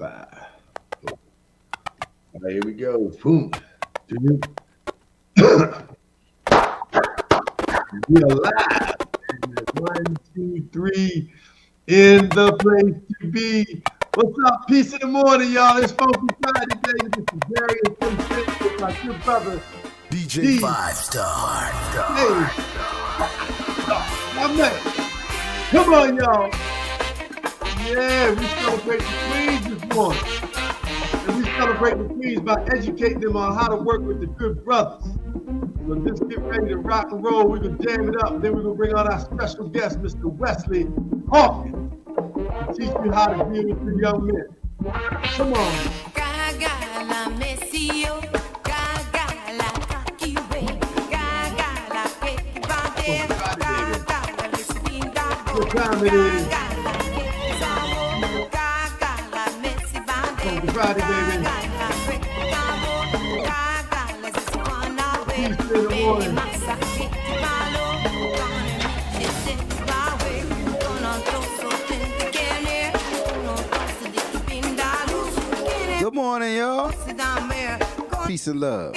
5. All right, here we go. Boom. We are live. 1, 2, 3 in the place to be. What's up? Peace in the morning, y'all. It's Funky Friday, baby. This is Darius J. with my good brother, DJ 5-Star. Hey. My man. Come on, y'all. Yeah, we celebrate the Queens this morning. And we celebrate the Queens by educating them on how to work with the good brothers. We're going to just get ready to rock and roll. We're going to jam it up. Then we're going to bring on our special guest, Mr. Wesley Hawkins, to teach you how to deal with the young men. Come on. What time it is? Friday, baby. Peace in the morning. Good morning, y'all. Peace and love.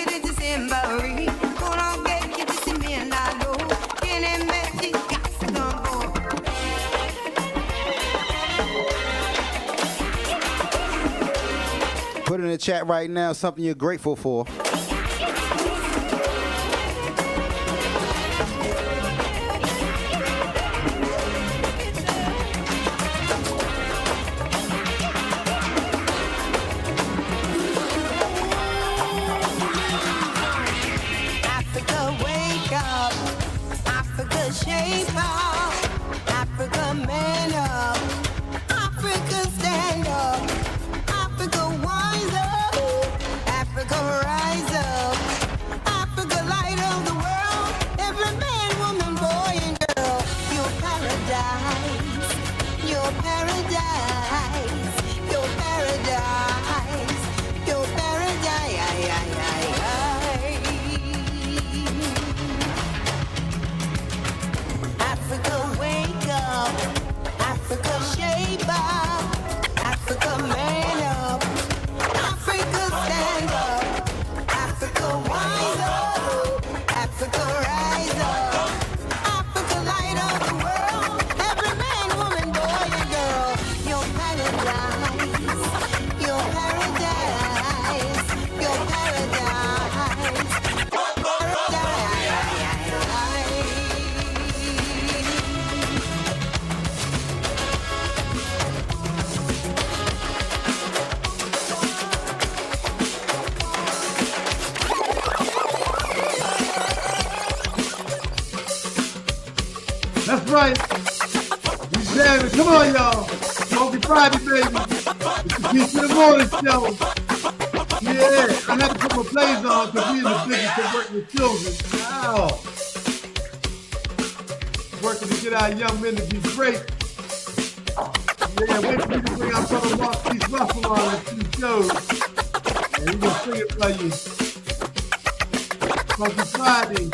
Put in the chat right now something you're grateful for. Africa, wake up. Africa, shape up. Africa, man up. Africa, stand up. Africa, wise up. Africa, rise up. Africa, light of the world. Every man, woman, boy, and girl. Your paradise. Your paradise. Your paradise. Your paradise. Africa, wake up. Africa, shape up. Africa, man up. Africa, stand up. Africa, wise up. Africa, rise up. Africa, light of the world. Every man, woman, boy, and girl. Your paradise. Your paradise. Your paradise. That's right. We jamming. Come on, y'all. Funky Friday, baby. It's the Peace in the Morning show. Yeah, I had to put my plays on because we in the business of working with children. Wow. Working to get our young men to be great. Yeah, wait for me to bring out brother Marquise Russell on a few shows. And he's going to sing it for you. Funky Friday.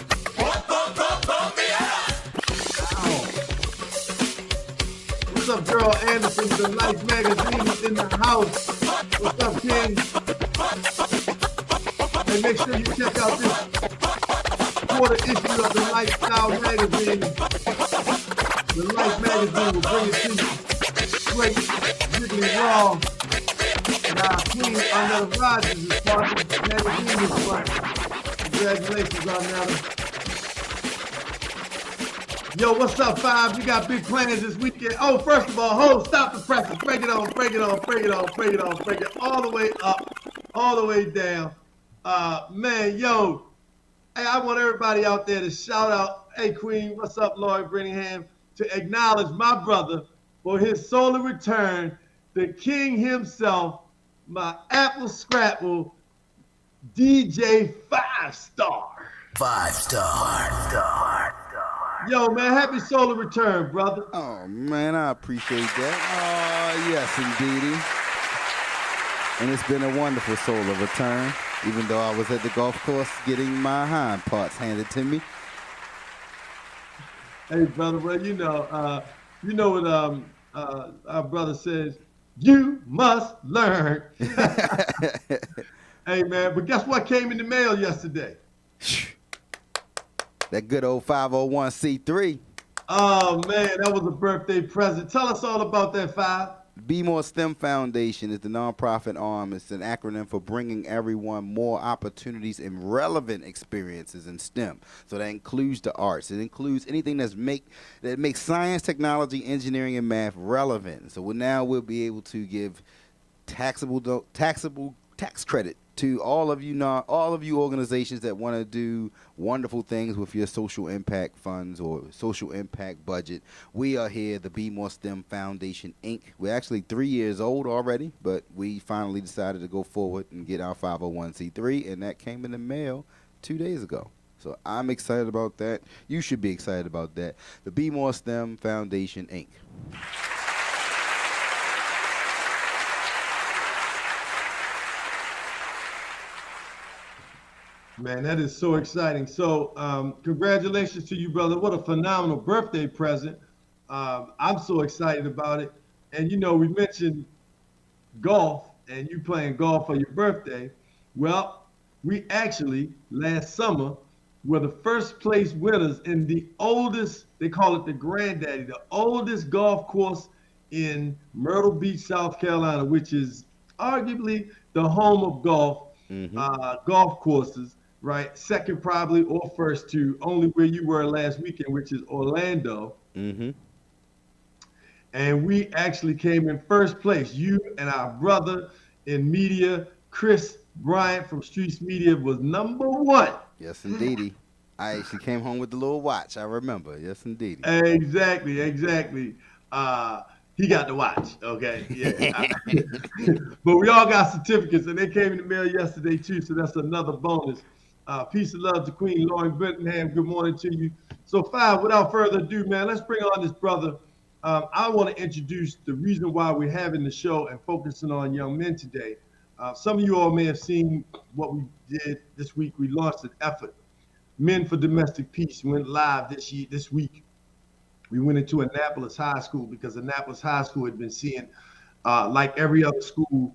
What's up, girl Anderson? The Life magazine is in the house. What's up, King? And make sure you check out this quarter issue of the Lifestyle magazine. The Life magazine will bring it to you straight, jiggly raw. And our Queen Arnetta Rogers is part of the magazine this month. Congratulations, Arnetta. Yo, what's up, Five? You got big plans this weekend. Oh, first of all, stop the presses. Break it on, break it on, break it on, break it on, break it all the way up, all the way down. Man, yo, hey, I want everybody out there to shout out, hey, Queen, what's up, Lloyd Brittingham, to acknowledge my brother for his solar return, the king himself, my Apple Scrapple, DJ 5-Star. 5-Star. Yo, man, happy solar return, brother. Oh, man, I appreciate that. Oh, yes, indeedy. And it's been a wonderful solar return, even though I was at the golf course getting my hind parts handed to me. Hey, brother, well, you know what our brother says. You must learn. Hey, man, but guess what came in the mail yesterday? That good old 501c3. Oh, man, that was a birthday present. Tell us all about that, Five. Be More STEM Foundation is the nonprofit arm. It's an acronym for bringing everyone more opportunities and relevant experiences in STEM. So that includes the arts. It includes anything that makes science, technology, engineering, and math relevant. So we'll be able to give taxable tax credit to all of you organizations that want to do wonderful things with your social impact funds or social impact budget. We are here, the Be More STEM Foundation, Inc. We're actually 3 years old already, but we finally decided to go forward and get our 501c3, and that came in the mail 2 days ago. So I'm excited about that. You should be excited about that. The Be More STEM Foundation, Inc. Man, that is so exciting. So, congratulations to you, brother. What a phenomenal birthday present. I'm so excited about it. And, we mentioned golf and you playing golf for your birthday. Well, we actually, last summer, were the first place winners in the oldest, they call it the Granddaddy, the oldest golf course in Myrtle Beach, South Carolina, which is arguably the home of golf, golf courses. Right, second probably or first to only where you were last weekend, which is Orlando. And we actually came in first place. You and our brother in media, Chris Bryant from Streets Media, was number one. Yes, indeedy. I actually came home with the little watch. I remember. Yes, indeedy. Exactly. He got the watch. Okay. Yeah. But we all got certificates, and they came in the mail yesterday too. So that's another bonus. Peace and love to Queen Lauren Bentingham. Good morning to you. So, Five, without further ado, man, let's bring on this brother. I want to introduce the reason why we're having the show and focusing on young men today. Some of you all may have seen what we did this week. We launched an effort, Men for Domestic Peace, went live this week. We went into Annapolis High School because Annapolis High School had been seeing, like every other school,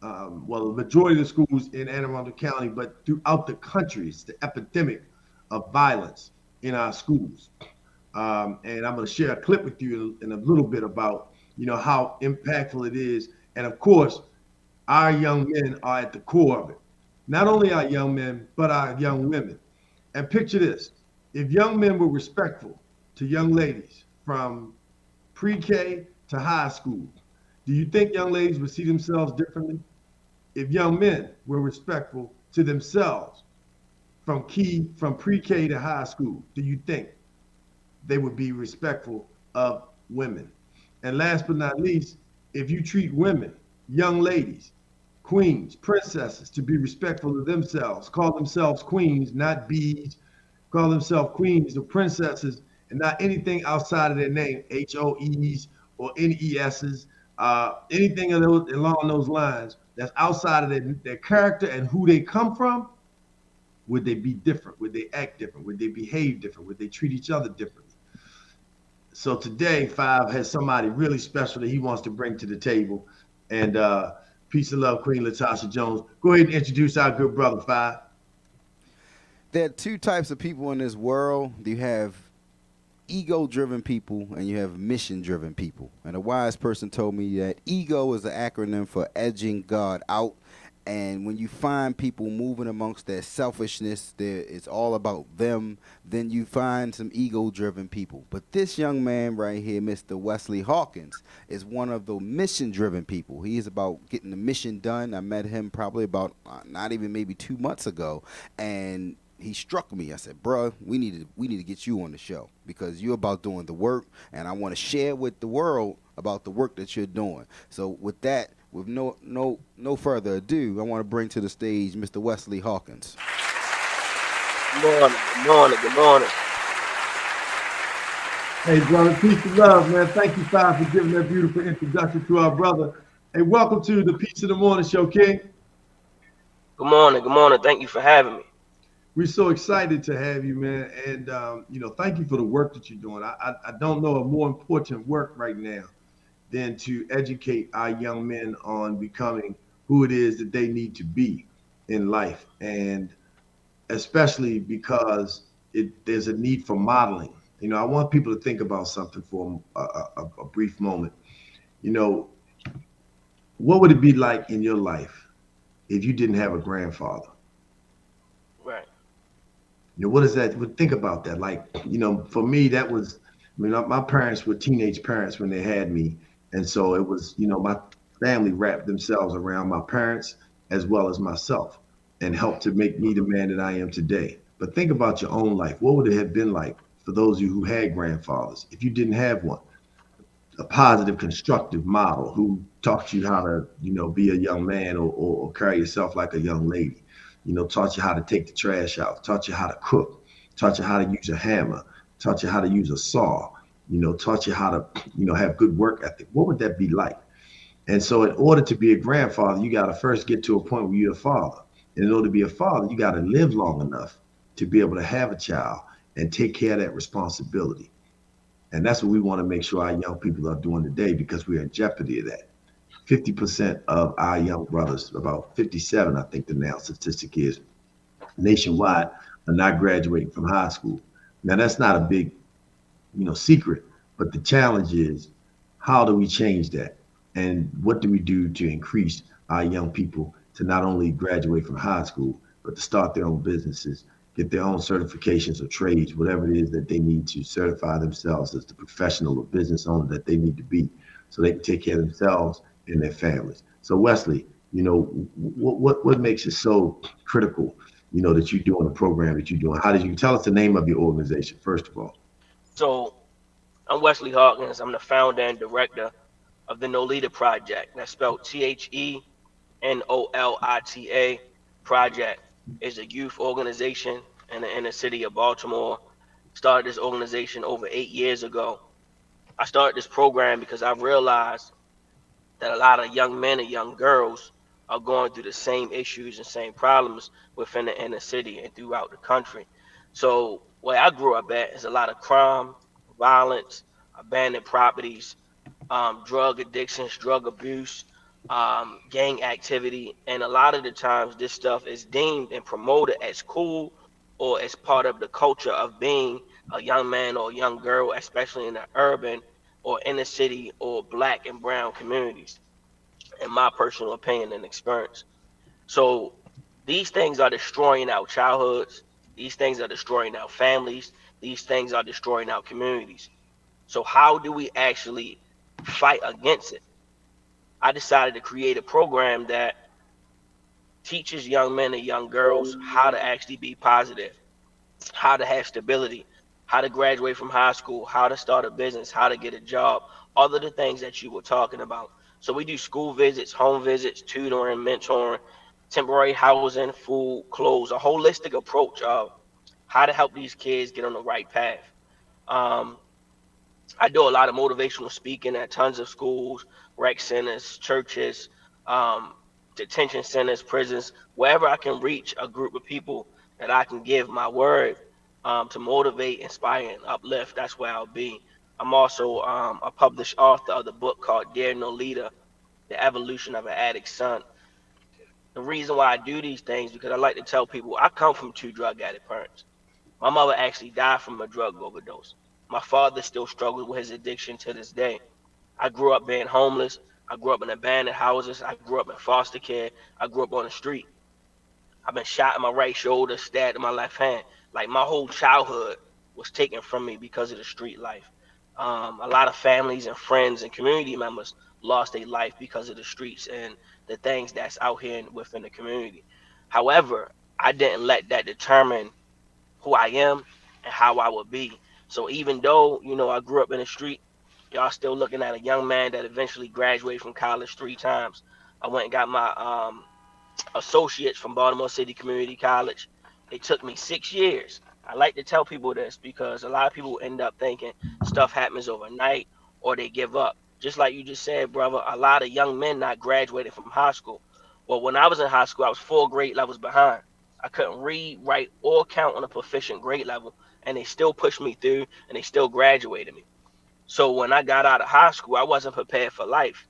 the majority of the schools in Anne Arundel County, but throughout the country, it's the epidemic of violence in our schools. And I'm going to share a clip with you in a little bit about, how impactful it is. And of course, our young men are at the core of it. Not only our young men, but our young women. And picture this, if young men were respectful to young ladies from pre-K to high school, do you think young ladies would see themselves differently? If young men were respectful to themselves from pre-K to high school, do you think they would be respectful of women? And last but not least, if you treat women, young ladies, queens, princesses, to be respectful of themselves, call themselves queens, not bees, call themselves queens or princesses, and not anything outside of their name, HOEs or NESs, anything along those lines that's outside of their character and who they come from, would they be different? Would they act different? Would they behave different? Would they treat each other differently? So today, Five has somebody really special that he wants to bring to the table. And peace and love, Queen Latasha Jones. Go ahead and introduce our good brother, Five. There are two types of people in this world. You have ego-driven people and you have mission-driven people. And a wise person told me that ego is an acronym for edging God out. And when you find people moving amongst their selfishness, it's all about them, then you find some ego-driven people. But this young man right here, Mr. Wesley Hawkins, is one of the mission-driven people. He is about getting the mission done. I met him probably about not even maybe 2 months ago, and he struck me. I said, bro, we need to get you on the show because you're about doing the work, and I want to share with the world about the work that you're doing. So with that, with no further ado, I want to bring to the stage Mr. Wesley Hawkins. Good morning. Hey, brother, peace and love, man. Thank you, Five, for giving that beautiful introduction to our brother. Hey, welcome to the Peace in the Morning Show, King. Good morning. Thank you for having me. We're so excited to have you, man. And, thank you for the work that you're doing. I don't know a more important work right now than to educate our young men on becoming who it is that they need to be in life. And especially because there's a need for modeling. You know, I want people to think about something for a brief moment. You know, what would it be like in your life if you didn't have a grandfather? Right. You know, what is that? Think about that. Like, you know, for me, that was, I mean, my parents were teenage parents when they had me. And so it was, you know, my family wrapped themselves around my parents as well as myself and helped to make me the man that I am today. But think about your own life. What would it have been like for those of you who had grandfathers if you didn't have one? A positive, constructive model who taught you how to, you know, be a young man or carry yourself like a young lady. You know, taught you how to take the trash out, taught you how to cook, taught you how to use a hammer, taught you how to use a saw, you know, taught you how to, you know, have good work ethic. What would that be like? And so, in order to be a grandfather, you got to first get to a point where you're a father. And in order to be a father, you got to live long enough to be able to have a child and take care of that responsibility. And that's what we want to make sure our young people are doing today because we're in jeopardy of that. 50% of our young brothers, about 57, I think the now statistic is nationwide, are not graduating from high school. Now, that's not a big, you know, secret, but the challenge is how do we change that? And what do we do to increase our young people to not only graduate from high school, but to start their own businesses, get their own certifications or trades, whatever it is that they need to certify themselves as the professional or business owner that they need to be so they can take care of themselves and their families. So Wesley, you know, what makes it so critical, you know, that you're doing the program that you're doing? How did you tell us the name of your organization, first of all? So I'm Wesley Hawkins. I'm the founder and director of the No Leader Project. That's spelled THENOLITA Project. Is a youth organization in the city of Baltimore. Started this organization over 8 years ago. I started this program because I realized that a lot of young men and young girls are going through the same issues and same problems within the inner city and throughout the country. So where I grew up at is a lot of crime, violence, abandoned properties, drug addictions, drug abuse, gang activity, and a lot of the times this stuff is deemed and promoted as cool or as part of the culture of being a young man or a young girl, especially in the urban or inner city or black and brown communities, in my personal opinion and experience. So these things are destroying our childhoods. These things are destroying our families. These things are destroying our communities. So how do we actually fight against it? I decided to create a program that teaches young men and young girls how to actually be positive, how to have stability, how to graduate from high school, how to start a business, how to get a job, all of the things that you were talking about. So we do school visits, home visits, tutoring, mentoring, temporary housing, food, clothes, a holistic approach of how to help these kids get on the right path. Um, I do a lot of motivational speaking at tons of schools, rec centers, churches, um, detention centers, prisons, wherever I can reach a group of people that I can give my word to motivate, inspire, and uplift. That's where I'll be. I'm also a published author of the book called Dear No Leader: The Evolution of an Addict's Son. The reason why I do these things because I like to tell people I come from two drug addict parents. My mother actually died from a drug overdose. My father still struggles with his addiction to this day. I grew up being homeless. I grew up in abandoned houses. I grew up in foster care. I grew up on the street. I've been shot in my right shoulder, stabbed in my left hand. Like my whole childhood was taken from me because of the street life. A lot of families and friends and community members lost their life because of the streets and the things that's out here within the community. However, I didn't let that determine who I am and how I would be. So even though, I grew up in the street, y'all still looking at a young man that eventually graduated from college 3 times. I went and got my associates from Baltimore City Community College. It took me 6 years. I like to tell people this because a lot of people end up thinking stuff happens overnight or they give up. Just like you just said, brother, a lot of young men not graduating from high school. Well, when I was in high school, I was 4 grade levels behind. I couldn't read, write, or count on a proficient grade level, and they still pushed me through and they still graduated me. So when I got out of high school, I wasn't prepared for life.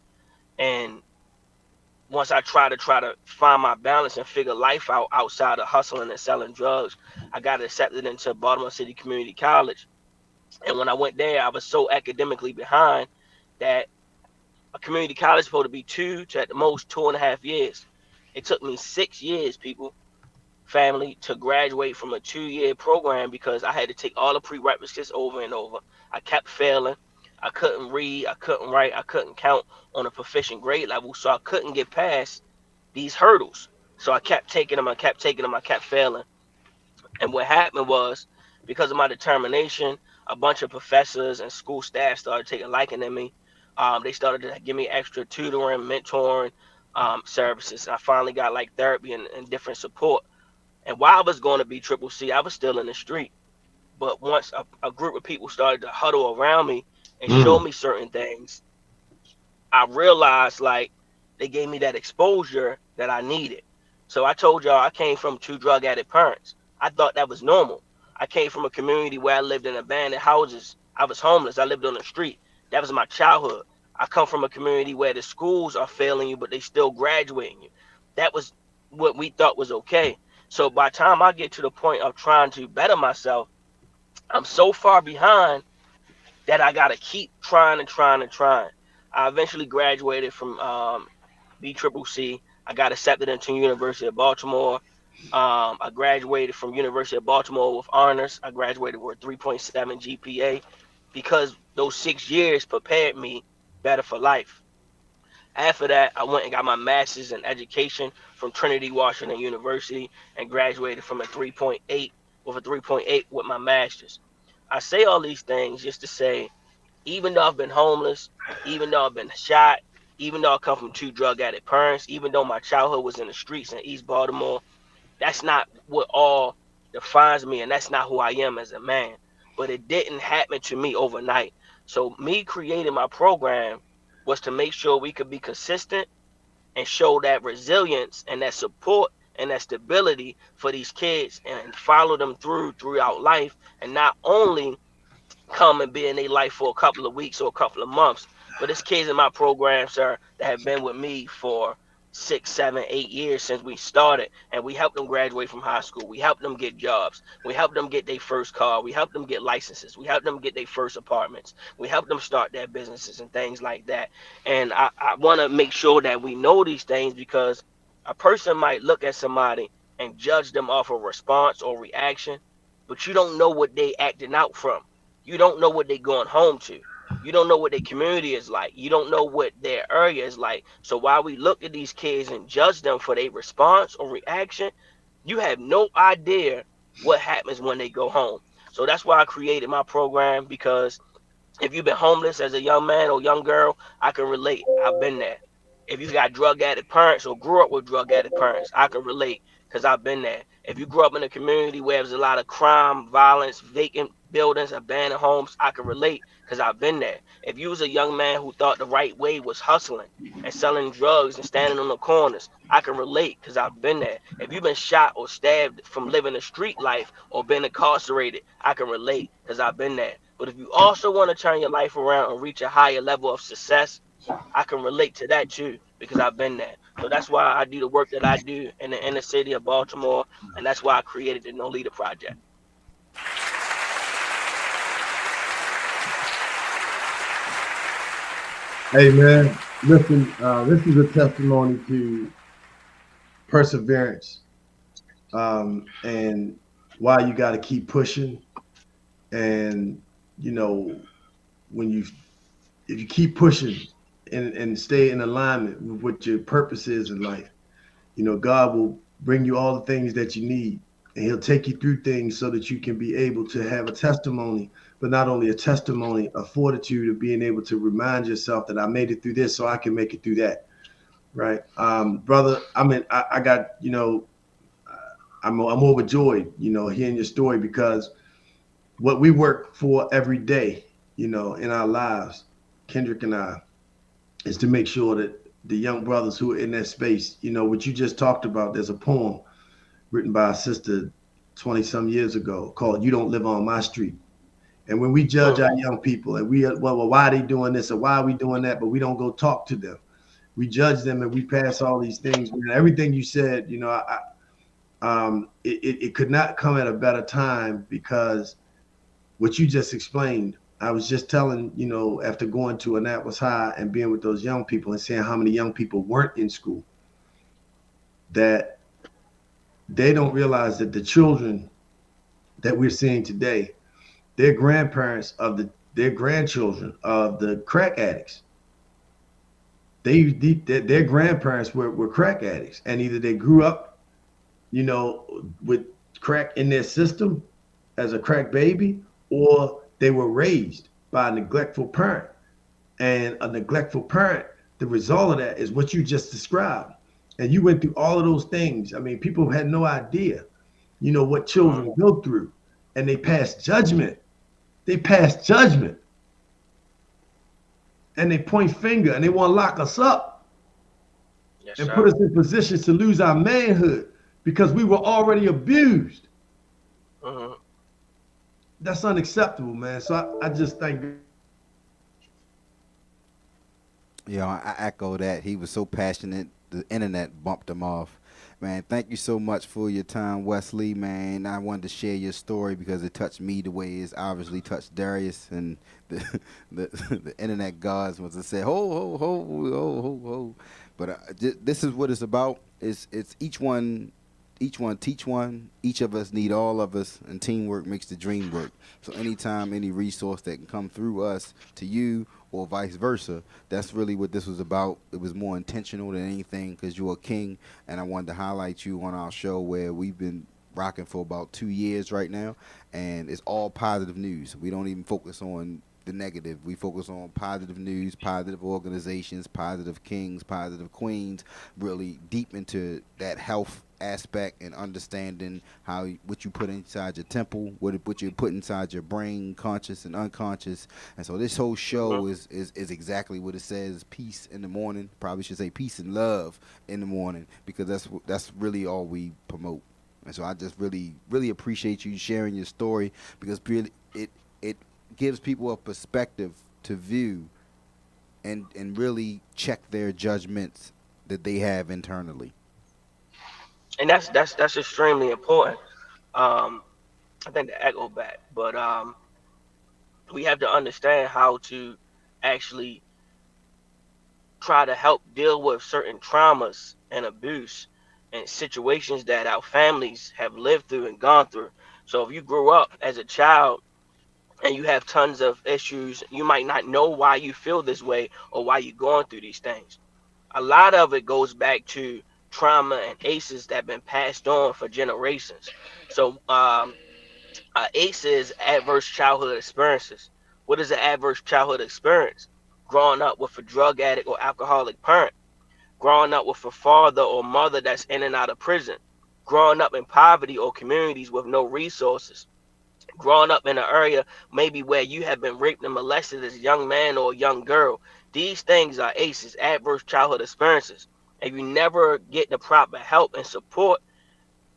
And once I try to find my balance and figure life out outside of hustling and selling drugs, I got accepted into Baltimore City Community College. And when I went there, I was so academically behind that a community college is supposed to be 2 to at the most 2.5 years. It took me 6 years, people, family, to graduate from a 2-year program because I had to take all the prerequisites over and over. I kept failing. I couldn't read, I couldn't write, I couldn't count on a proficient grade level, so I couldn't get past these hurdles. So I kept taking them, I kept taking them, I kept failing. And what happened was, because of my determination, a bunch of professors and school staff started taking liking to me. They started to give me extra tutoring, mentoring services. I finally got like therapy and different support. And while I was going to be Triple C, I was still in the street. But once a group of people started to huddle around me and show me certain things, I realized like they gave me that exposure that I needed. So I told y'all I came from 2 drug addict parents. I thought that was normal. I came from a community where I lived in abandoned houses. I was homeless. I lived on the street. That was my childhood. I come from a community where the schools are failing you, but they still graduating you. That was what we thought was okay. So by the time I get to the point of trying to better myself, I'm so far behind that I got to keep trying and trying and trying. I eventually graduated from BCCC. I got accepted into University of Baltimore. I graduated from University of Baltimore with honors. I graduated with a 3.7 GPA because those 6 years prepared me better for life. After that, I went and got my master's in education from Trinity Washington University and graduated from a 3.8 with my master's. I say all these things just to say, even though I've been homeless, even though I've been shot, even though I come from 2 drug addict parents, even though my childhood was in the streets in East Baltimore, that's not what all defines me, and that's not who I am as a man. But it didn't happen to me overnight. So me creating my program was to make sure we could be consistent and show that resilience and that support and that stability for these kids and follow them throughout life, and not only come and be in their life for a couple of weeks or a couple of months, but it's kids in my program, sir, that have been with me for 6, 7, 8 years since we started, and we help them graduate from high school. We help them get jobs. We help them get their first car. We help them get licenses. We help them get their first apartments. We help them start their businesses and things like that. And I want to make sure that we know these things, because a person might look at somebody and judge them off a response or reaction, but you don't know what they acting out from. You don't know what they going home to. You don't know what their community is like. You don't know what their area is like. So while we look at these kids and judge them for their response or reaction, you have no idea what happens when they go home. So that's why I created my program, because if you've been homeless as a young man or young girl, I can relate. I've been there. If you got drug addict parents or grew up with drug addict parents, I can relate, because I've been there. If you grew up in a community where there's a lot of crime, violence, vacant buildings, abandoned homes, I can relate, because I've been there. If you was a young man who thought the right way was hustling and selling drugs and standing on the corners, I can relate, because I've been there. If you've been shot or stabbed from living a street life or been incarcerated, I can relate, because I've been there. But if you also want to turn your life around and reach a higher level of success, I can relate to that too, because I've been there. So that's why I do the work that I do in the inner city of Baltimore, and that's why I created the No Leader Project. Hey man, listen, this is a testimony to perseverance, and why you got to keep pushing. And you know, if you keep pushing and stay in alignment with what your purpose is in life, you know, God will bring you all the things that you need, and He'll take you through things so that you can be able to have a testimony, but not only a testimony, a fortitude of being able to remind yourself that I made it through this, so I can make it through that. Right, brother. I mean, I got, you know, I'm overjoyed, you know, hearing your story, because what we work for every day, you know, in our lives, Kendrick and I, is to make sure that the young brothers who are in that space, you know, what you just talked about, there's a poem written by a sister 20 some years ago called "You Don't Live on My Street." And when we judge our young people and well, why are they doing this or why are we doing that, but we don't go talk to them. We judge them and we pass all these things. And everything you said, it could not come at a better time, because what you just explained, I was just telling, after going to Annapolis High and being with those young people and seeing how many young people weren't in school, that they don't realize that the children that we're seeing today, they're grandparents of their grandchildren of the crack addicts. Their grandparents were crack addicts, and either they grew up, with crack in their system as a crack baby, or they were raised by a neglectful parent. And a neglectful parent, the result of that is what you just described. And you went through all of those things. I mean, people had no idea, what children go through, and they pass judgment. And they point finger and they want to lock us up, Yes, and sir. put us in positions to lose our manhood because we were already abused. Mhm. That's unacceptable, man. So I just think. I echo that. He was so passionate, the internet bumped him off. Man, thank you so much for your time, Wesley, man. I wanted to share your story because it touched me the way it's obviously touched Darius, and the internet gods must have said, ho, ho, ho, ho, ho, ho. But this is what it's about. It's each one teach one. Each of us need all of us, and teamwork makes the dream work. So anytime, any resource that can come through us to you, or vice versa, that's really what this was about. It was more intentional than anything, because you're a king, and I wanted to highlight you on our show, where we've been rocking for about 2 years right now, and it's all positive news. We don't even focus on the negative. We focus on positive news, positive organizations, positive kings, positive queens, really deep into that health aspect and understanding what you put inside your temple, what you put inside your brain, conscious and unconscious. And so this whole show is exactly what it says: peace in the morning. Probably should say peace and love in the morning, because that's really all we promote. And so I just really, really appreciate you sharing your story, because really it gives people a perspective to view and really check their judgments that they have internally. And that's extremely important. I think to echo back, but we have to understand how to actually try to help deal with certain traumas and abuse and situations that our families have lived through and gone through. So if you grew up as a child and you have tons of issues, you might not know why you feel this way or why you're going through these things. A lot of it goes back to trauma and ACEs that have been passed on for generations. So ACE is adverse childhood experiences. What is an adverse childhood experience? Growing up with a drug addict or alcoholic parent, growing up with a father or mother that's in and out of prison, growing up in poverty or communities with no resources, growing up in an area maybe where you have been raped and molested as a young man or a young girl. These things are ACEs, adverse childhood experiences. If you never get the proper help and support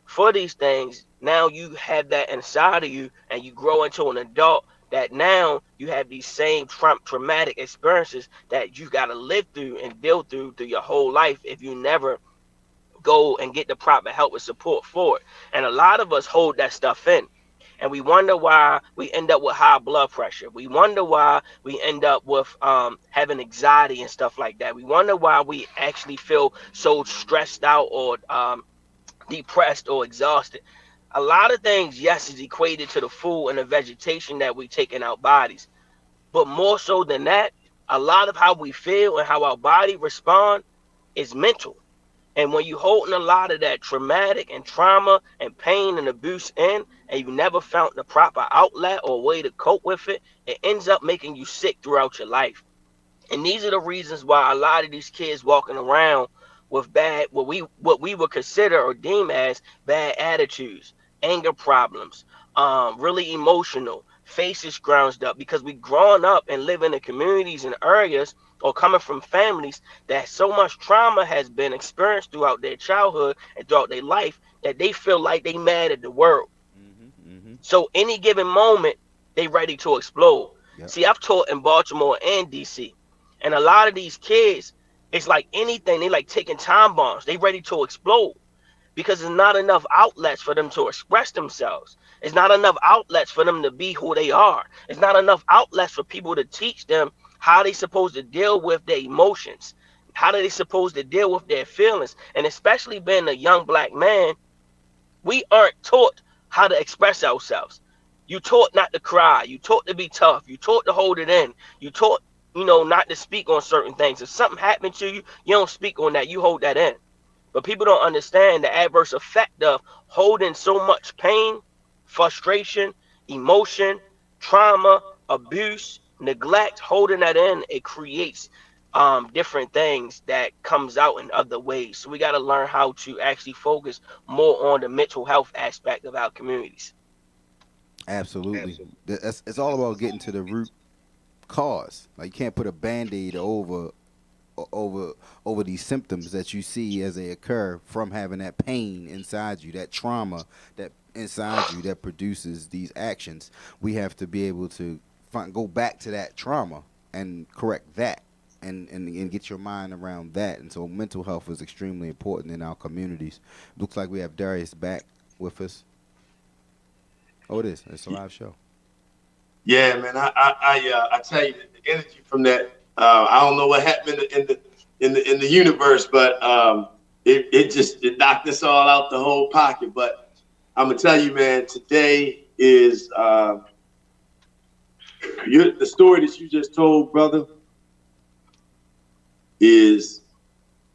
for these things, now you have that inside of you, and you grow into an adult that now you have these same traumatic experiences that you got to live through and deal through your whole life if you never go and get the proper help and support for it. And a lot of us hold that stuff in. And we wonder why we end up with high blood pressure. We wonder why we end up with having anxiety and stuff like that. We wonder why we actually feel so stressed out or depressed or exhausted. A lot of things, yes, is equated to the food and the vegetation that we take in our bodies. But more so than that, a lot of how we feel and how our body respond is mental. And when you holding a lot of that traumatic and trauma and pain and abuse in, and you never found the proper outlet or way to cope with it, it ends up making you sick throughout your life. And these are the reasons why a lot of these kids walking around with bad, what we would consider or deem as bad attitudes, anger problems, really emotional, faces scrounged up, because we growing up and living in communities and areas or coming from families that so much trauma has been experienced throughout their childhood and throughout their life that they feel like they mad at the world. So any given moment, they ready to explode. Yep. See, I've taught in Baltimore and DC, and a lot of these kids, it's like anything, they like taking time bombs. They ready to explode because there's not enough outlets for them to express themselves. It's not enough outlets for them to be who they are. It's not enough outlets for people to teach them how they supposed to deal with their emotions. How are they supposed to deal with their feelings? And especially being a young black man, we aren't taught how to express ourselves. You taught not to cry. You taught to be tough. You taught to hold it in. You taught, not to speak on certain things. If something happened to you, you don't speak on that. You hold that in. But people don't understand the adverse effect of holding so much pain, frustration, emotion, trauma, abuse, neglect, holding that in. It creates different things that comes out in other ways. So we got to learn how to actually focus more on the mental health aspect of our communities. Absolutely. It's all about getting to the root cause. Like, you can't put a Band-Aid over these symptoms that you see as they occur from having that pain inside you, that trauma that inside you that produces these actions. We have to be able to go back to that trauma and correct that. And get your mind around that. And so mental health is extremely important in our communities. Looks like we have Darius back with us. Oh, it is. It's a live show. Yeah, man. I tell you, the energy from that. I don't know what happened in the universe, but it knocked us all out the whole pocket. But I'm gonna tell you, man. Today is the story that you just told, brother, is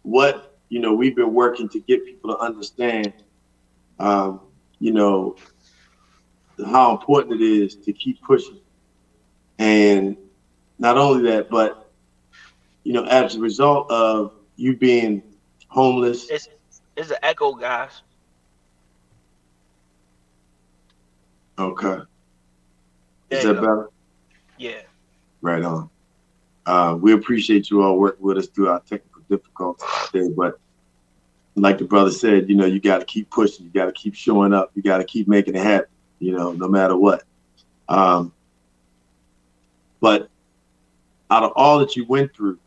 what, we've been working to get people to understand, how important it is to keep pushing. And not only that, but, as a result of you being homeless. It's an echo, guys. Okay. There Is you that go. better? Yeah. Right on. We appreciate you all working with us through our technical difficulties today, but like the brother said, you got to keep pushing, you got to keep showing up, you got to keep making it happen, no matter what. But out of all that you went through,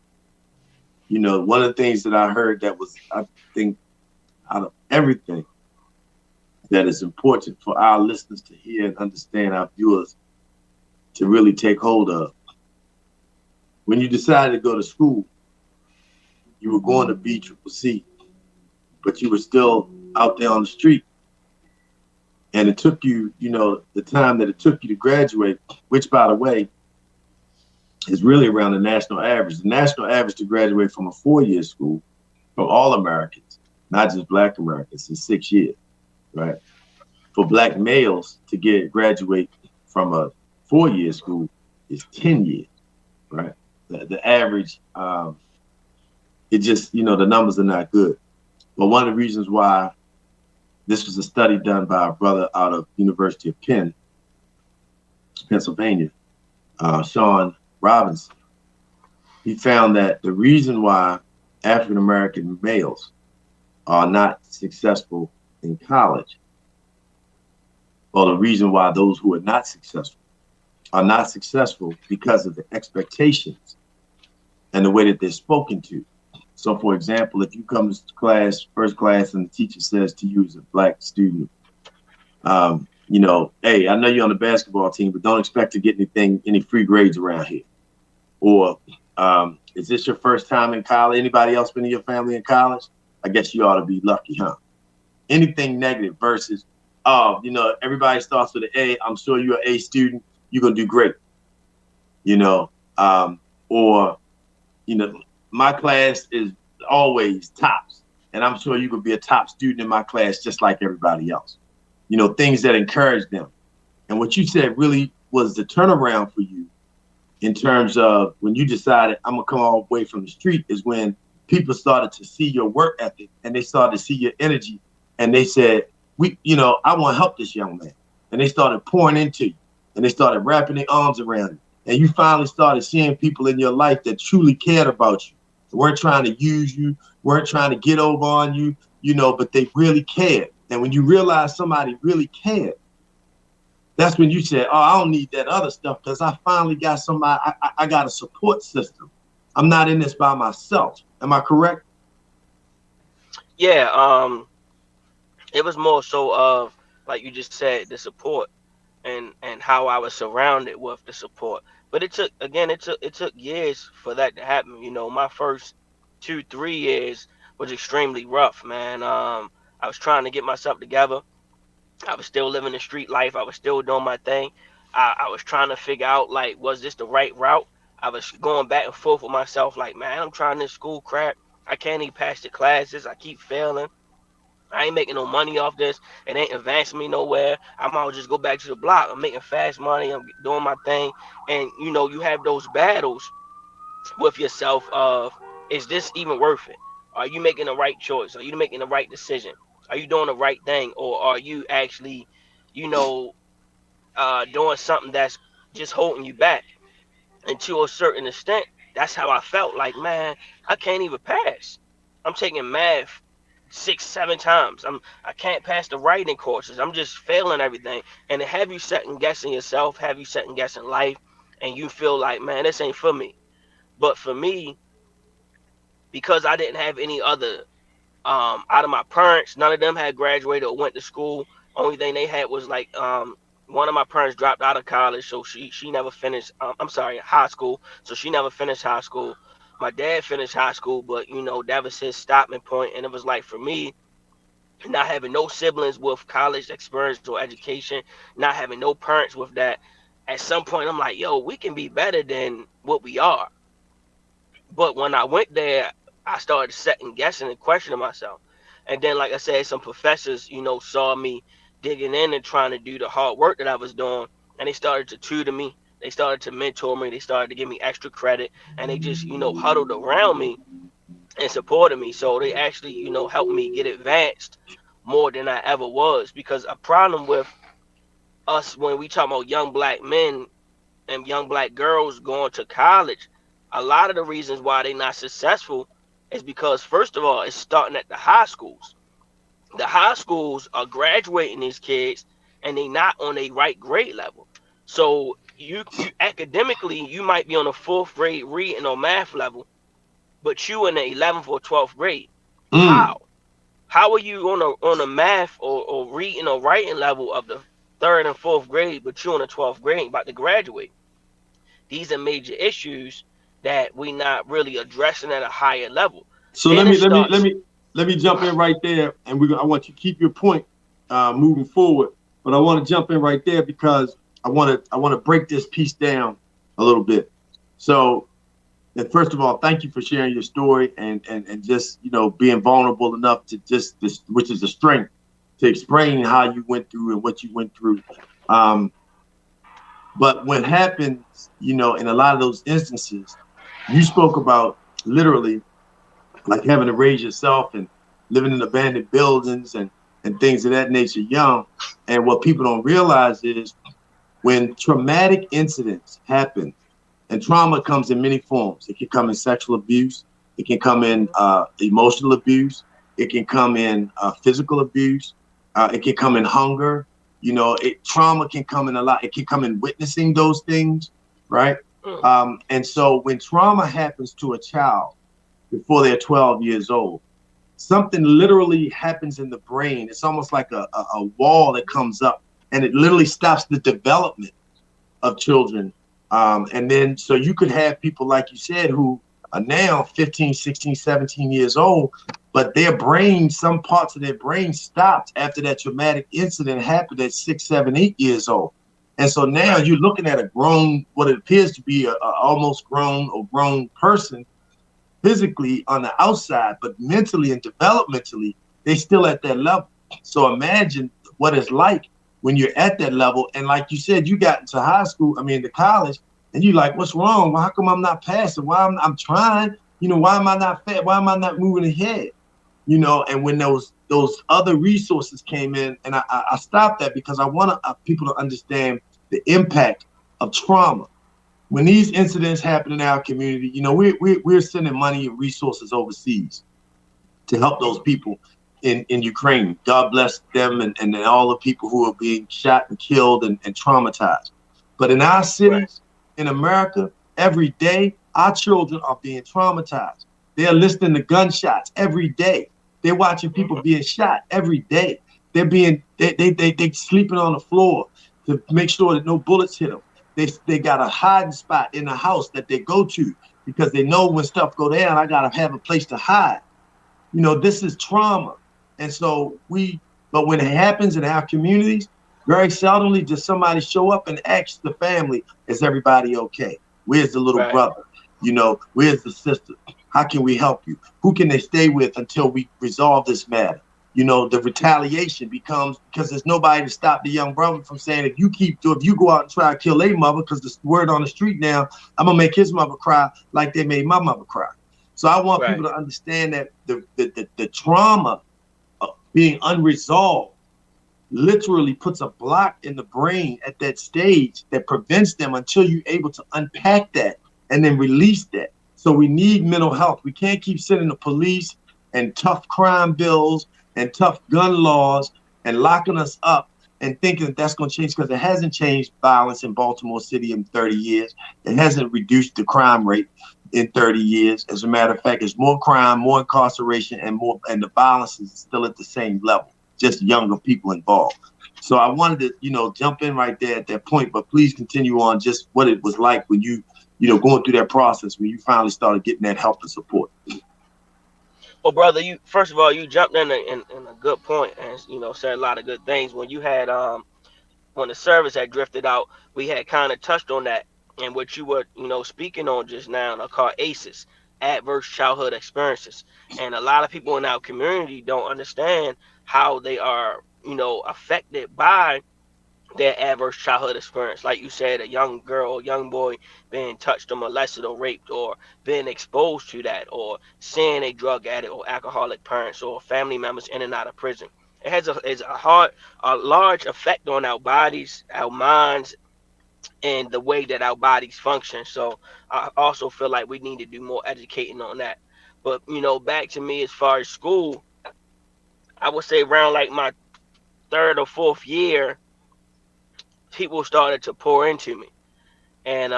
one of the things that I heard that was, I think, out of everything that is important for our listeners to hear and understand, our viewers to really take hold of. When you decided to go to school, you were going to BCCC, but you were still out there on the street. And it took you, the time that it took you to graduate, which, by the way, is really around the national average. The national average to graduate from a 4-year school for all Americans, not just Black Americans, is 6 years, right? For Black males to graduate from a 4-year school is 10 years, right? The average, it just, the numbers are not good. But one of the reasons why this was a study done by a brother out of University of Pennsylvania, Sean Robinson, he found that the reason why African-American males are not successful in college, or the reason why those who are not successful because of the expectations and the way that they're spoken to. So, for example, if you come to class, first class, and the teacher says to you as a Black student, hey, I know you're on the basketball team, but don't expect to get any free grades around here. Or, is this your first time in college? Anybody else been in your family in college? I guess you ought to be lucky, huh? Anything negative versus, everybody starts with an A. I'm sure you're an A student. You're going to do great. My class is always tops, and I'm sure you could be a top student in my class just like everybody else. Things that encourage them. And what you said really was the turnaround for you in terms of when you decided I'm going to come all the way from the street is when people started to see your work ethic and they started to see your energy, and they said, I want to help this young man. And they started pouring into you, and they started wrapping their arms around you. And you finally started seeing people in your life that truly cared about you. They weren't trying to use you, weren't trying to get over on you, but they really cared. And when you realize somebody really cared, that's when you said, oh, I don't need that other stuff because I finally got somebody, I got a support system. I'm not in this by myself. Am I correct? Yeah, it was more so of, like you just said, the support and how I was surrounded with the support. But it took years for that to happen. You know, my first 2-3 years was extremely rough, man. I was trying to get myself together. I was still living the street life. I was still doing my thing. I was trying to figure out, like, was this the right route? I was going back and forth with myself, like, man, I'm trying this school crap. I can't even pass the classes. I keep failing. I ain't making no money off this. It ain't advancing me nowhere. I might as well just go back to the block. I'm making fast money. I'm doing my thing. And, you know, you have those battles with yourself of, is this even worth it? Are you making the right choice? Are you making the right decision? Are you doing the right thing? Or are you actually, you know, doing something that's just holding you back? And to a certain extent, that's how I felt. Like, man, I can't even pass. I'm taking math 6-7 times. I can't pass the writing courses. I'm just failing everything. And to have you second guessing yourself, have you second guessing life, and you feel like, man, this ain't for me. But for me, because I didn't have any other out of my parents, none of them had graduated or went to school. Only thing they had was like one of my parents dropped out of college, so she never finished. High school. So she never finished high school. My dad finished high school, but you know that was his stopping point. And it was like, for me, not having no siblings with college experience or education, not having no parents with that. At some point, I'm like, yo, we can be better than what we are. But when I went there, I started second guessing and questioning myself. And then, like I said, some professors, you know, saw me digging in and trying to do the hard work that I was doing, and they started to tutor me. They started to mentor me. They started to give me extra credit, and they just, you know, huddled around me and supported me. So they actually, you know, helped me get advanced more than I ever was. Because a problem with us when we talk about young black men and young black girls going to college, a lot of the reasons why they're not successful is because, first of all, it's starting at the high schools. The high schools are graduating these kids, and they're not on a right grade level. So you academically, you might be on a 4th grade reading or math level, but you in the 11th or 12th grade. How are you on a math or reading or writing level of the 3rd and 4th grade, but you on the 12th grade about to graduate? These are major issues that we not really addressing at a higher level. So let me jump in right there, and I want you to keep your point moving forward. But I want to jump in right there because I want to break this piece down a little bit. So, and first of all, thank you for sharing your story and just, you know, being vulnerable enough to which is a strength, to explain how you went through and what you went through. But what happens, you know, in a lot of those instances, you spoke about literally like having to raise yourself and living in abandoned buildings and things of that nature young. And what people don't realize is when traumatic incidents happen, and trauma comes in many forms. It can come in sexual abuse. It can come in emotional abuse. It can come in physical abuse. It can come in hunger. You know, trauma can come in a lot. It can come in witnessing those things, right? And so when trauma happens to a child before they're 12 years old, something literally happens in the brain. It's almost like a wall that comes up, and it literally stops the development of children. And then so you could have people, like you said, who are now 15, 16, 17 years old, but their brain, some parts of their brain stopped after that traumatic incident happened at 6, 7, 8 years old. And so now you're looking at a grown, what it appears to be a almost grown or grown person physically on the outside, but mentally and developmentally, they still at that level. So imagine what it's like when you're at that level. And like you said, you got into to college, and you're like, what's wrong? Well, how come I'm not passing? Why I'm trying? You know, why am I not fat? Why am I not moving ahead? You know, and when those other resources came in, and I stopped that because I want people to understand the impact of trauma. When these incidents happen in our community, you know, we're sending money and resources overseas to help those people. in Ukraine. God bless them and all the people who are being shot and killed and traumatized. But in our cities, in America, every day, our children are being traumatized. They're listening to gunshots every day. They're watching people being shot every day. They're being they sleeping on the floor to make sure that no bullets hit them. They got a hiding spot in the house that they go to because they know when stuff go down, I gotta have a place to hide. You know, this is trauma. And so but when it happens in our communities, very seldomly does somebody show up and ask the family, is everybody okay? Where's the little brother? You know, where's the sister? How can we help you? Who can they stay with until we resolve this matter? You know, the retaliation becomes because there's nobody to stop the young brother from saying, if you go out and try to kill their mother, because the word on the street now, I'm gonna make his mother cry like they made my mother cry. So I want people to understand that the trauma of being unresolved literally puts a block in the brain at that stage that prevents them until you're able to unpack that and then release that. So we need mental health. We can't keep sending the police and tough crime bills and tough gun laws and locking us up and thinking that that's going to change, because it hasn't changed violence in Baltimore City in 30 years. It hasn't reduced the crime rate in 30 years. As a matter of fact, it's more crime, more incarceration, and the violence is still at the same level, just younger people involved. So I wanted to, jump in right there at that point, but please continue on just what it was like when you going through that process when you finally started getting that help and support. Well, brother, first of all, you jumped in a good point and said a lot of good things. When you had when the service had drifted out, we had kind of touched on that, and what you were speaking on just now are called ACEs, adverse childhood experiences, and a lot of people in our community don't understand how they are affected by their adverse childhood experience. Like you said, a young girl or young boy being touched or molested or raped, or being exposed to that, or seeing a drug addict or alcoholic parents or family members in and out of prison. It has a large effect on our bodies, our minds, and the way that our bodies function. So I also feel like we need to do more educating on that. But back to me as far as school, I would say around like my third or fourth year, people started to pour into me, and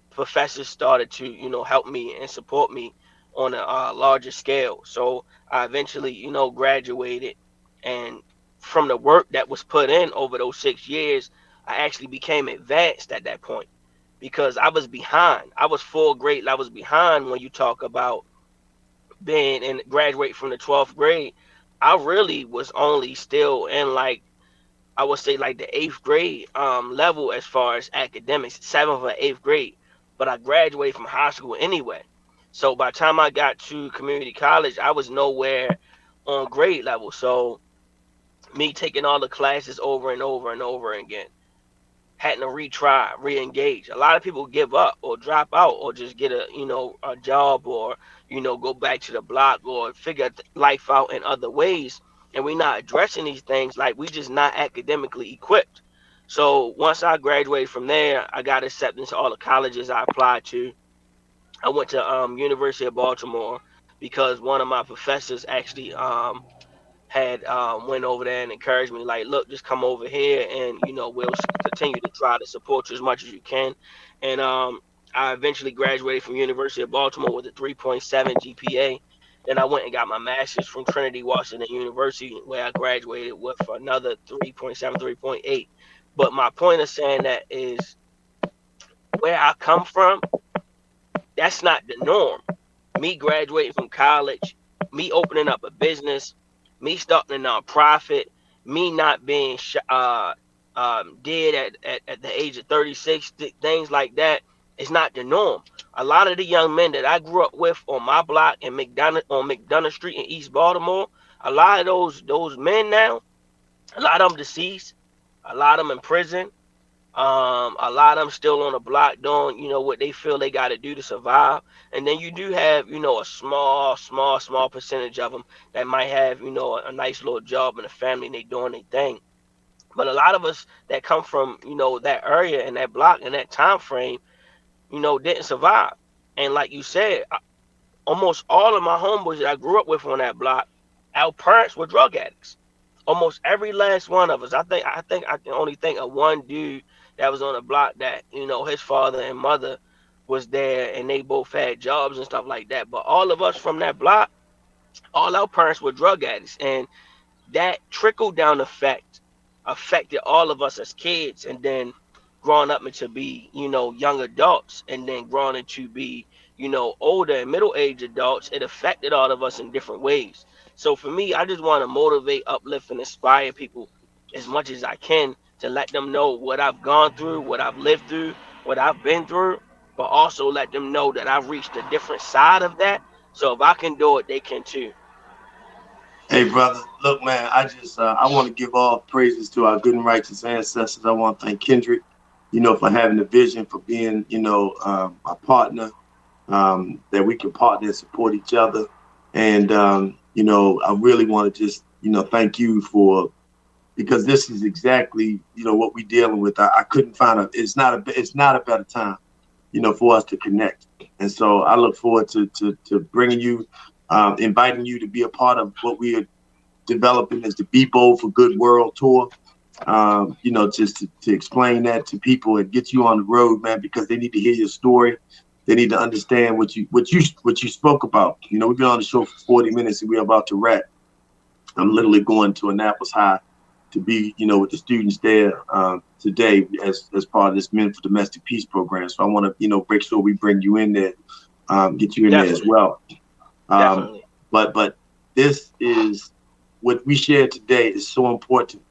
professors started to help me and support me on a larger scale. So I eventually graduated, and from the work that was put in over those 6 years, I actually became advanced at that point, because I was behind. I was full grade. I was behind when you talk about being and graduate from the 12th grade. I really was only still in I would say like the 8th grade level as far as academics, 7th or 8th grade. But I graduated from high school anyway. So by the time I got to community college, I was nowhere on grade level. So me taking all the classes over and over and over again, having to retry, re-engage. A lot of people give up or drop out or just get a job, or go back to the block, or figure life out in other ways. And we're not addressing these things, like we just not academically equipped. So once I graduated from there, I got accepted to all the colleges I applied to. I went to University of Baltimore because one of my professors actually had went over there and encouraged me, like, look, just come over here and we'll continue to try to support you as much as you can. And I eventually graduated from University of Baltimore with a 3.7 GPA. Then I went and got my master's from Trinity Washington University, where I graduated with another 3.7, 3.8. But my point of saying that is, where I come from, that's not the norm. Me graduating from college, me opening up a business, me starting a nonprofit, me not being dead at the age of 36, things like that, is not the norm. A lot of the young men that I grew up with on my block in McDonough Street in East Baltimore, a lot of those men now, a lot of them deceased, a lot of them in prison, a lot of them still on the block doing what they feel they got to do to survive. And then you do have a small percentage of them that might have a nice little job and a family, and they doing their thing. But a lot of us that come from that area and that block and that time frame didn't survive. And like you said, almost all of my homeboys that I grew up with on that block our parents were drug addicts. Almost every last one of us. I think I can only think of one dude that was on the block that, you know, his father and mother was there and they both had jobs and stuff like that. But all of us from that block, all our parents were drug addicts. And that trickle down effect affected all of us as kids, and then growing up into be, you know, young adults, and then growing into be, you know, older and middle aged adults. It affected all of us in different ways. So for me, I just want to motivate, uplift, and inspire people as much as I can to let them know what I've gone through, what I've lived through, what I've been through, but also let them know that I've reached a different side of that. So if I can do it, they can too. Hey, brother, look, man, I want to give all praises to our good and righteous ancestors. I want to thank Kendrick, you know, for having the vision, for being, you know, a partner, that we can partner and support each other. And, you know, I really want to just, you know, thank you because this is exactly, you know, what we're dealing with. I couldn't find it's not a better time, you know, for us to connect. And so I look forward to bringing you, inviting you to be a part of what we are developing as the Be Bold for Good World Tour. You know, just to explain that to people and get you on the road, man, because they need to hear your story. They need to understand what you spoke about. You know, we've been on the show for 40 minutes and we're about to wrap. I'm literally going to Annapolis High to be, you know, with the students there today as part of this Men for Domestic Peace program. So I want to, you know, make sure we bring you in there, get you in there as well. But this is what we shared today is so important.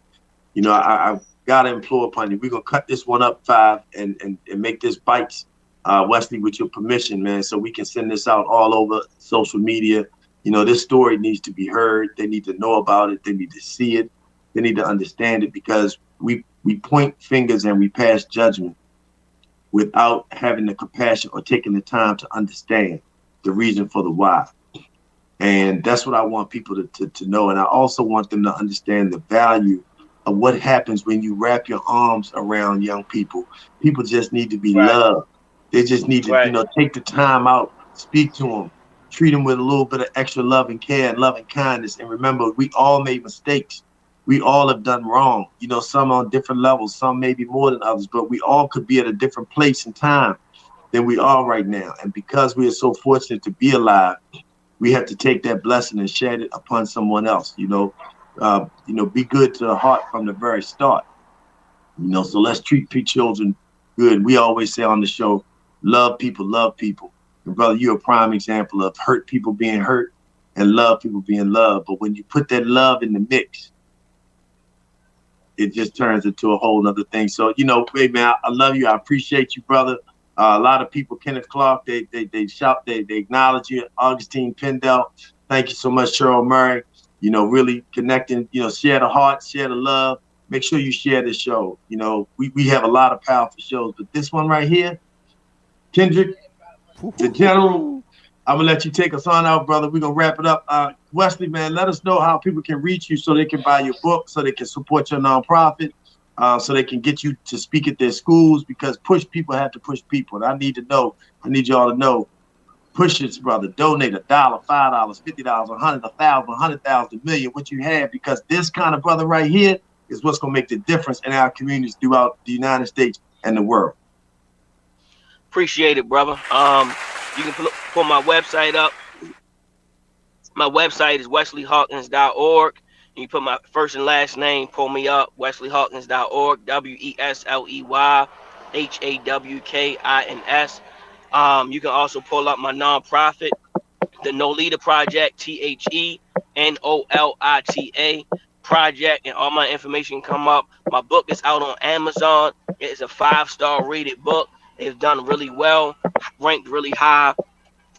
You know, I've got to implore upon you. We're going to cut this one up 5 and make this bites, Wesley, with your permission, man, so we can send this out all over social media. You know, this story needs to be heard. They need to know about it. They need to see it. They need to understand it, because we point fingers and we pass judgment without having the compassion or taking the time to understand the reason for the why. And that's what I want people to know. And I also want them to understand the value of what happens when you wrap your arms around young people. People just need to be loved. They just need to, you know, take the time out, speak to them, treat them with a little bit of extra love and care and love and kindness. And remember, we all made mistakes. We all have done wrong. You know, some on different levels, some maybe more than others, but we all could be at a different place in time than we are right now. And because we are so fortunate to be alive, we have to take that blessing and share it upon someone else. You know, be good to the heart from the very start. You know, so let's treat children good. We always say on the show, love people, love people. And brother, you're a prime example of hurt people being hurt and love people being loved. But when you put that love in the mix, it just turns into a whole nother thing. So, you know, hey man, I love you. I appreciate you, brother. A lot of people, Kenneth Clark, they shout, they acknowledge you. Augustine Pendel, thank you so much. Cheryl Murray, you know, really connecting, you know, share the heart, share the love. Make sure you share this show. You know, we have a lot of powerful shows, but this one right here, Kendrick, the General, I'm gonna let you take us on out, brother. We're gonna wrap it up. Wesley, man, let us know how people can reach you so they can buy your book, so they can support your nonprofit. So they can get you to speak at their schools, because push people have to push people. And I need y'all to know, push it, brother. Donate $1, $5, $50, $100, $1,000, $100,000, $1 million, what you have, because this kind of brother right here is what's going to make the difference in our communities throughout the United States and the world. Appreciate it, brother. You can pull my website up. My website is wesleyhawkins.org. You put my first and last name, pull me up, wesleyhawkins.org, WesleyHawkins. You can also pull up my nonprofit, the No Leader Project, THENOLITA Project, and all my information come up. My book is out on Amazon. It's a 5-star rated book. It's done really well, ranked really high.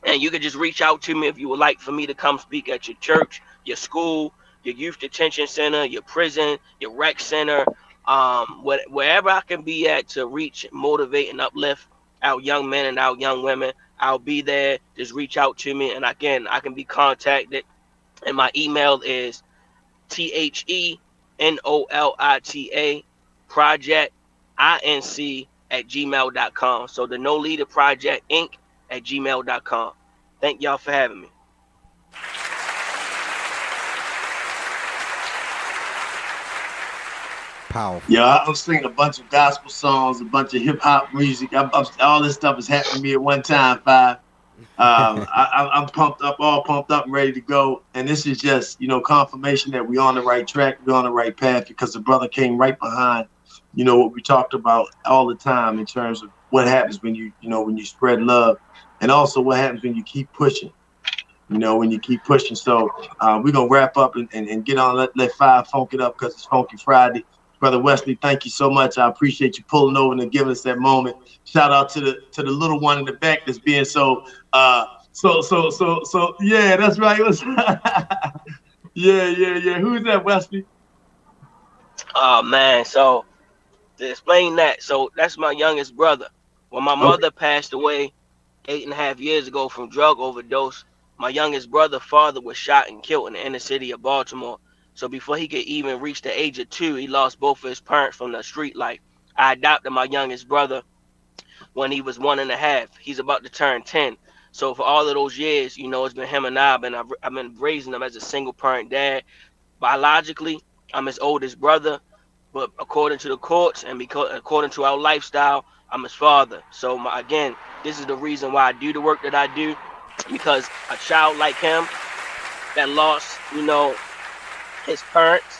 And you can just reach out to me if you would like for me to come speak at your church, your school, your youth detention center, your prison, your rec center, wherever I can be at to reach, motivate, and uplift our young men and our young women. I'll be there. Just reach out to me. And again, I can be contacted. And my email is THENOLITA Project INC@gmail.com. So the No Leader Project Inc@gmail.com. Thank y'all for having me. Powerful. Yeah, I'm singing a bunch of gospel songs, a bunch of hip hop music. All this stuff is happening to me at one time, Five. I'm pumped up, all pumped up and ready to go. And this is just, confirmation that we're on the right track, we're on the right path, because the brother came right behind, what we talked about all the time in terms of what happens when when you spread love, and also what happens when you keep pushing, when you keep pushing. So we're going to wrap up and get on, let Five funk it up, because it's Funky Friday. Brother Wesley, thank you so much. I appreciate you pulling over and giving us that moment. Shout out to the little one in the back that's being so yeah, that's right. Yeah. Who's that, Wesley? Oh man, so to explain that, so that's my youngest brother. When my mother passed away 8.5 years ago from drug overdose, my youngest brother's father was shot and killed in the inner city of Baltimore. So before he could even reach the age of 2, he lost both of his parents from the street life. I adopted my youngest brother when he was 1.5. He's about to turn 10. So for all of those years, it's been him and I've been raising him as a single parent dad. Biologically, I'm his oldest brother, but according to the courts and according to our lifestyle, I'm his father. So again, this is the reason why I do the work that I do, because a child like him that lost, his parents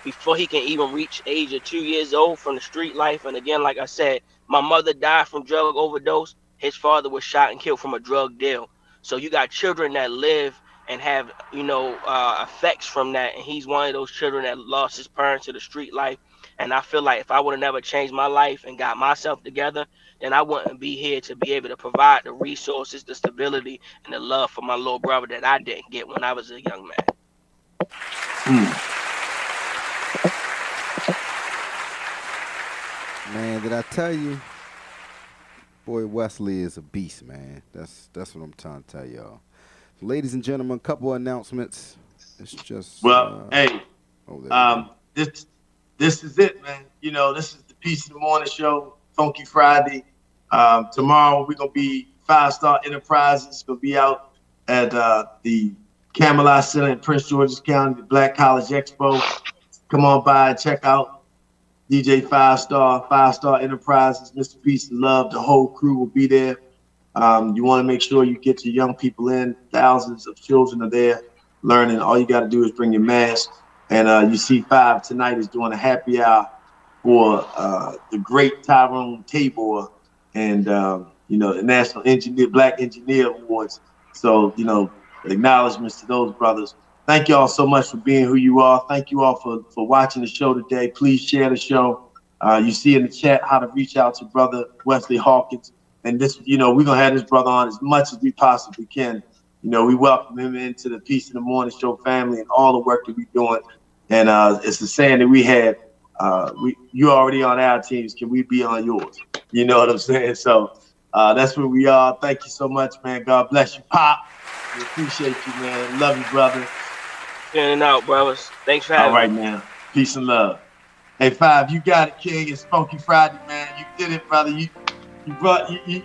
before he can even reach age of 2 years old from the street life. And again, like I said, my mother died from drug overdose. His father was shot and killed from a drug deal. So you got children that live and have, effects from that. And he's one of those children that lost his parents to the street life. And I feel like if I would have never changed my life and got myself together, then I wouldn't be here to be able to provide the resources, the stability, and the love for my little brother that I didn't get when I was a young man. Man, did I tell you? Boy, Wesley is a beast, man. That's what I'm trying to tell y'all. So, ladies and gentlemen, a couple of announcements. It's just this is it, man. This is the Peace in the Morning show, Funky Friday. Tomorrow we're gonna be 5 Star Enterprises. Gonna be out at the Camelot Center in Prince George's County, the Black College Expo. Come on by and check out DJ 5 Star Enterprises, Mr. Peace and Love. The whole crew will be there. You want to make sure you get your young people in. Thousands of children are there learning. All you got to do is bring your mask. And you see 5 tonight is doing a happy hour for the great Tyrone Tabor and the National Black Engineer Awards. So acknowledgments to those brothers. Thank you all so much for being who you are. Thank you all for watching the show today. Please share the show. You see in the chat how to reach out to Brother Wesley Hawkins. And this, we're going to have this brother on as much as we possibly can. We welcome him into the Peace in the Morning show family and all the work that we're doing. And it's the saying that we had, you already on our teams, can we be on yours? You know what I'm saying? So that's where we are. Thank you so much, man. God bless you, Pop. We appreciate you, man. Love you, brother. In and out, brothers. Thanks for having me. All right, man. Peace and love. Hey, 5, you got it, King. It's Funky Friday, man. You did it, brother. You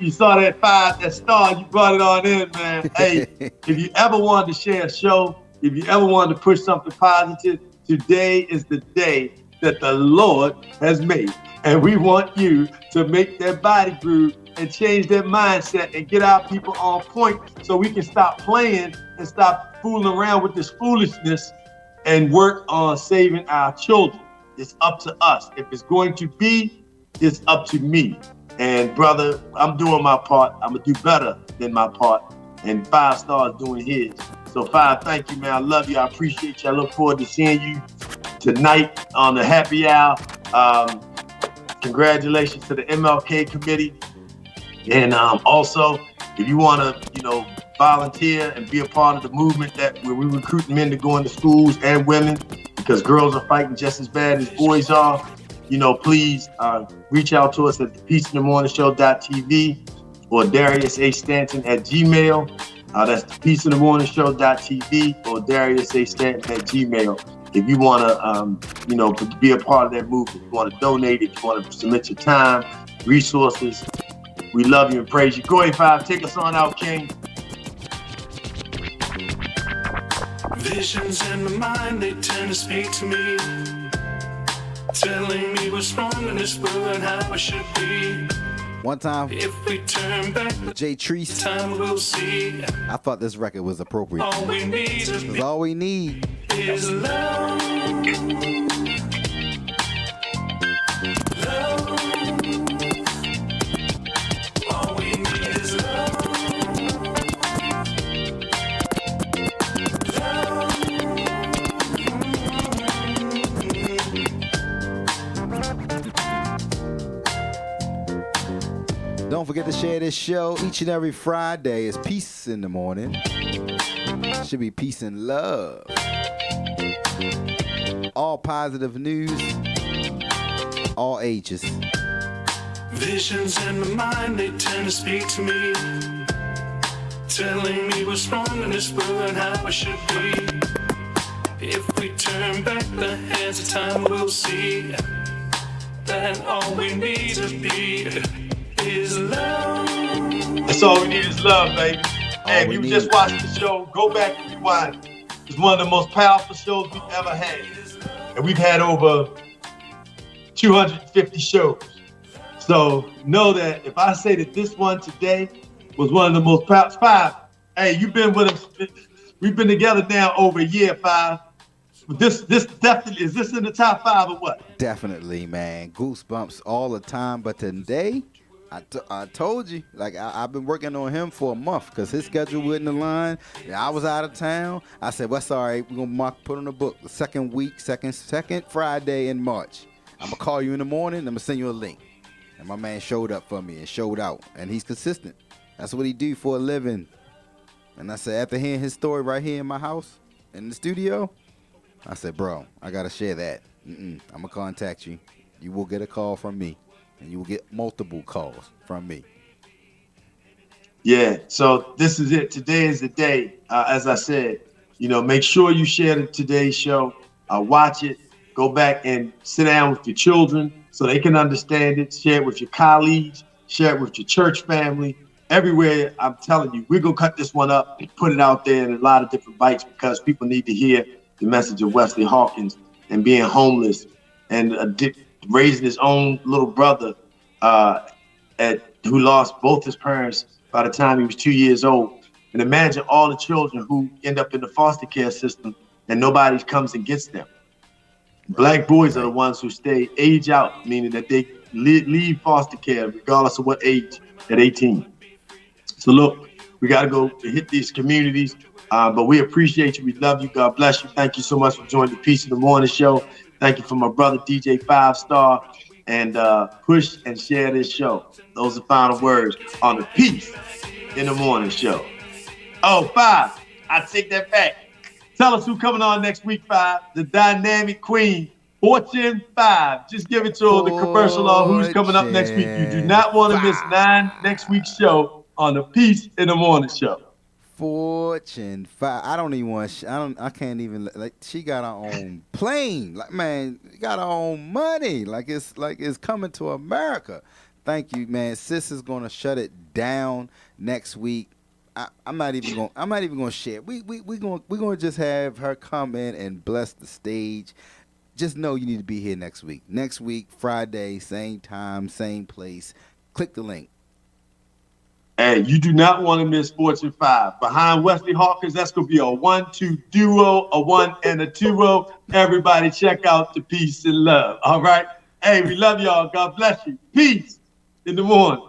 saw that 5, that star. You brought it on in, man. Hey, if you ever wanted to share a show, if you ever wanted to push something positive, today is the day that the Lord has made. And we want you to make that body groove and change their mindset and get our people on point so we can stop playing and stop fooling around with this foolishness and work on saving our children. It's up to us. If it's going to be, it's up to me. And brother, I'm doing my part. I'm gonna do better than my part. And 5 Star is doing his. So 5, thank you, man. I love you. I appreciate you. I look forward to seeing you tonight on the happy hour. Congratulations to the MLK committee. And also, if you want to, volunteer and be a part of the movement where we're recruiting men to go into schools and women, because girls are fighting just as bad as boys are, please reach out to us at thepeaceinthemorningshow.tv or Darius A. Stanton at Gmail. That's thepeaceinthemorningshow.tv or Darius A. Stanton at Gmail. If you want to, be a part of that movement, if you want to donate, if you want to submit your time, resources, we love you and praise you. Go ahead, 5. Take us on out, King. Visions in my mind, they tend to speak to me. telling me what's wrong in this world and how I should be. One time, If we turn back the Jay Treese, time, we'll see. I thought this record was appropriate. All we need It's all we need. is love. Love. All we need is love. Don't forget to share this show each and every Friday. It's Peace in the Morning. Should be peace and love. All positive news. All ages. Visions in my mind, they tend to speak to me, telling me what's wrong in this world and how I should be. If we turn back the hands of time, we'll see that all we need to be is love. That's all we need is love, baby. Hey, if we you need. just watched the show, go back and rewind. It's one of the most powerful shows we've ever had. And we've had over 250 shows. So know that if I say that this one today was one of the most powerful, Five, hey, you've been with us. We've been together now over a year, Five. This definitely, is this in the top 5 or what? Definitely, man. Goosebumps all the time. But today, I told you, like I've been working on him for a month because his schedule wouldn't align. I was out of town. I said, well, sorry, we're gonna put on the book the second Friday in March. I'm gonna call you in the morning. I'm gonna send you a link. And my man showed up for me and showed out, and he's consistent. That's what he do for a living. And I said, after hearing his story right here in my house, in the studio, I said, bro, I gotta share that. I'm gonna contact you. You will get a call from me. And you will get multiple calls from me. Yeah, so this is it. Today is the day. As I said, make sure you share today's show. Watch it. Go back and sit down with your children so they can understand it. Share it with your colleagues. Share it with your church family. Everywhere, I'm telling you, we're going to cut this one up and put it out there in a lot of different bites because people need to hear the message of Wesley Hawkins and being homeless and raising his own little brother who lost both his parents by the time he was 2 years old. And imagine all the children who end up in the foster care system and nobody comes and gets them. Black boys are the ones who stay age out, meaning that they leave foster care regardless of what age, at 18. So look, we got to go hit these communities, but we appreciate you. We love you. God bless you. Thank you so much for joining the Peace in the Morning show. Thank you for my brother, DJ 5 Star, and push and share this show. Those are final words on the Peace in the Morning show. Oh, 5, I take that back. Tell us who's coming on next week, 5. The dynamic queen, Fortune 5. Just give it to her, the commercial on who's coming up next week. You do not want to miss next week's show on the Peace in the Morning show. Fortune 5. I don't even want. I can't even. Like, she got her own plane. Like, man, she got her own money. Like it's coming to America. Thank you, man. Sis is gonna shut it down next week. I'm not even gonna share. We gonna just have her come in and bless the stage. Just know you need to be here next week. Next week, Friday, same time, same place. Click the link. Hey, you do not want to miss Fortune 5. Behind Wesley Hawkins, that's going to be a 1-2 duo, a 1 and a 2-0. Everybody check out the Peace and Love. All right? Hey, we love y'all. God bless you. Peace in the morning.